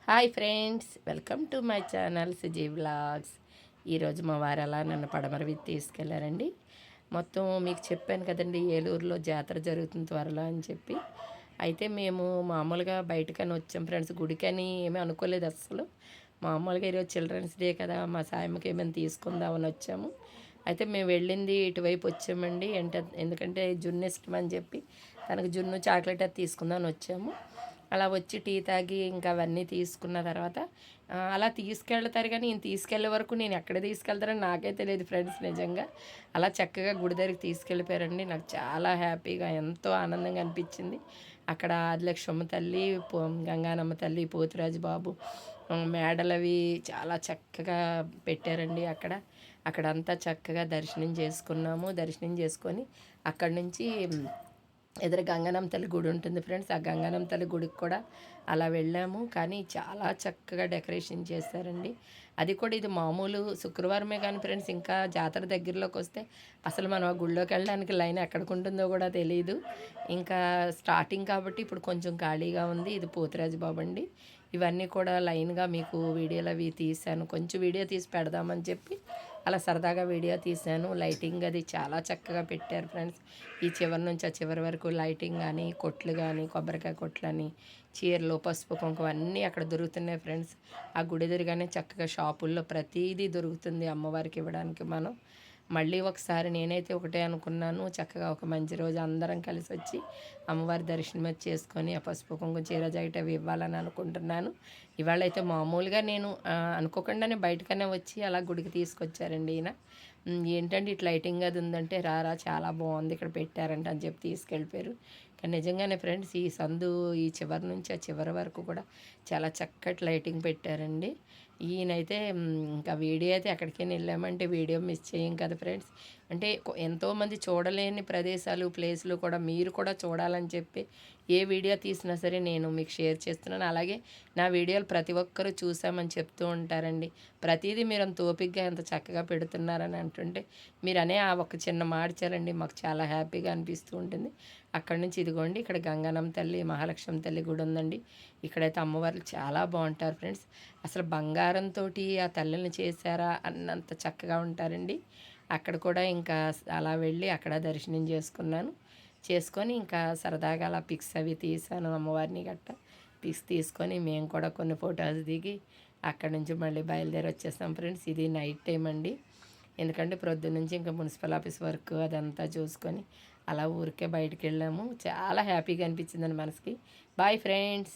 Hi friends, welcome to my channel Suji vlogs. ఈరోజు మా వారు అలా నన్ను పడమరవి తీసుకెళ్లారండి. మొత్తం మీకు చెప్పాను కదండి, ఏలూరులో జాతర జరుగుతుంది త్వరలో అని చెప్పి. అయితే మేము మామూలుగా బయటకని వచ్చాం ఫ్రెండ్స్, గుడికని ఏమీ అనుకోలేదు అస్సలు. మామూలుగా ఈరోజు చిల్డ్రన్స్ డే కదా, మా సాయమ్మకి ఏమైనా తీసుకుందామని వచ్చాము. అయితే మేము వెళ్ళింది ఇటువైపు వచ్చామండి. ఎందుకంటే జున్ను ఇష్టం అని చెప్పి తనకు జున్ను చాక్లెట్ అది తీసుకుందామని వచ్చాము. అలా వచ్చి టీ తాగి ఇంకా అవన్నీ తీసుకున్న తర్వాత అలా తీసుకెళ్తారు, కానీ నేను తీసుకెళ్లే వరకు నేను ఎక్కడ తీసుకెళ్తారని నాకే తెలియదు ఫ్రెండ్స్. నిజంగా అలా చక్కగా గుడి దగ్గరికి తీసుకెళ్ళిపోయారండి. నాకు చాలా హ్యాపీగా, ఎంతో ఆనందంగా అనిపించింది. అక్కడ ఆదిలక్ష్మమ్మ తల్లి, గంగానమ్మ తల్లి, పోతురాజు బాబు మేడలవి చాలా చక్కగా పెట్టారండి. అక్కడంతా చక్కగా దర్శనం చేసుకున్నాము. దర్శనం చేసుకొని అక్కడి నుంచి ఎదురు గంగనం తల్లి గుడి ఉంటుంది ఫ్రెండ్స్. ఆ గంగనం తల్లి గుడికి కూడా అలా వెళ్ళాము. కానీ చాలా చక్కగా డెకరేషన్ చేశారండి. అది కూడా ఇది మామూలు శుక్రవారమే కానీ ఫ్రెండ్స్, ఇంకా జాతర దగ్గరలోకి వస్తే అసలు మనం ఆ గుళ్ళోకి వెళ్ళడానికి లైన్ ఎక్కడికి ఉంటుందో కూడా తెలియదు. ఇంకా స్టార్టింగ్ కాబట్టి ఇప్పుడు కొంచెం ఖాళీగా ఉంది. ఇది పోతురాజు బాబు అండి. ఇవన్నీ కూడా లైన్గా మీకు వీడియోలు అవి తీశాను. కొంచెం వీడియో తీసి పెడదామని చెప్పి అలా సరదాగా వీడియో తీశాను. లైటింగ్ అది చాలా చక్కగా పెట్టారు ఫ్రెండ్స్. ఈ చివరి నుంచి ఆ చివరి వరకు లైటింగ్ కానీ, కొట్లు కానీ, కొబ్బరికాయ కొట్లని, చీరలు, పసుపు, కుంకుమ అన్నీ అక్కడ దొరుకుతున్నాయి ఫ్రెండ్స్. ఆ గుడి ఎదురుగానే చక్కగా షాపుల్లో ప్రతిదీ దొరుకుతుంది అమ్మవారికి ఇవ్వడానికి. మనం మళ్ళీ ఒకసారి నేనైతే ఒకటే అనుకున్నాను, చక్కగా ఒక మంచి రోజు అందరం కలిసి వచ్చి అమ్మవారి దర్శనం అది చేసుకొని ఆ పసుపు కుంకుమ చీర జాకెట్ అవి ఇవ్వాలని అనుకుంటున్నాను. ఇవాళ అయితే మామూలుగా నేను అనుకోకుండానే బయటకనే వచ్చి అలా గుడికి తీసుకొచ్చారండి ఈయన. ఏంటంటే ఇట్లా లైటింగ్ అది ఉందంటే రారా చాలా బాగుంది ఇక్కడ పెట్టారంట అని చెప్పి తీసుకెళ్ళిపోయారు. కానీ నిజంగానే ఫ్రెండ్స్, ఈ సందు ఈ చివరి నుంచి ఆ చివరి వరకు కూడా చాలా చక్కటి లైటింగ్ పెట్టారండి. ఈయనైతే ఇంకా వీడియో అయితే ఎక్కడికైనా వెళ్ళామంటే వీడియో మిస్ చేయం కదా ఫ్రెండ్స్. అంటే ఎంతోమంది చూడలేని ప్రదేశాలు, ప్లేసులు కూడా మీరు కూడా చూడాలని చెప్పి ఏ వీడియో తీసినా సరే నేను మీకు షేర్ చేస్తున్నాను. అలాగే నా వీడియోలు ప్రతి ఒక్కరూ చూసామని చెప్తూ ఉంటారండి. ప్రతిదీ మీరు అంత ఓపికగా ఎంత చక్కగా పెడుతున్నారని అంటుంటే మీరు అనే ఆ ఒక చిన్న మాట చాలండి మాకు చాలా హ్యాపీగా అనిపిస్తూ ఉంటుంది. అక్కడి నుంచి ఇదిగోండి, ఇక్కడ గంగానమ్మ తల్లి, మహాలక్ష్మి తల్లి గుడి ఉందండి. ఇక్కడైతే అమ్మవార్లు చాలా బాగుంటారు ఫ్రెండ్స్. అసలు బంగారంతో ఆ తల్లిని చేశారా అన్నంత చక్కగా ఉంటారండి. అక్కడ కూడా ఇంకా అలా వెళ్ళి అక్కడ దర్శనం చేసుకొని ఇంకా సరదాగా అలా పిక్స్ అవి తీసాను అమ్మవారిని గట్ట. పిక్స్ తీసుకొని మేము కూడా కొన్ని ఫొటోస్ దిగి అక్కడి నుంచి మళ్ళీ బయలుదేరి వచ్చేసాం ఫ్రెండ్స్. ఇది నైట్ టైం అండి. ఎందుకంటే ప్రొద్దున నుంచి ఇంకా మున్సిపల్ ఆఫీస్ వర్క్ అదంతా చూసుకొని అలా ఊరికే బయటికి వెళ్ళాము. చాలా హ్యాపీగా అనిపించిందండి మనసుకి. Bye friends.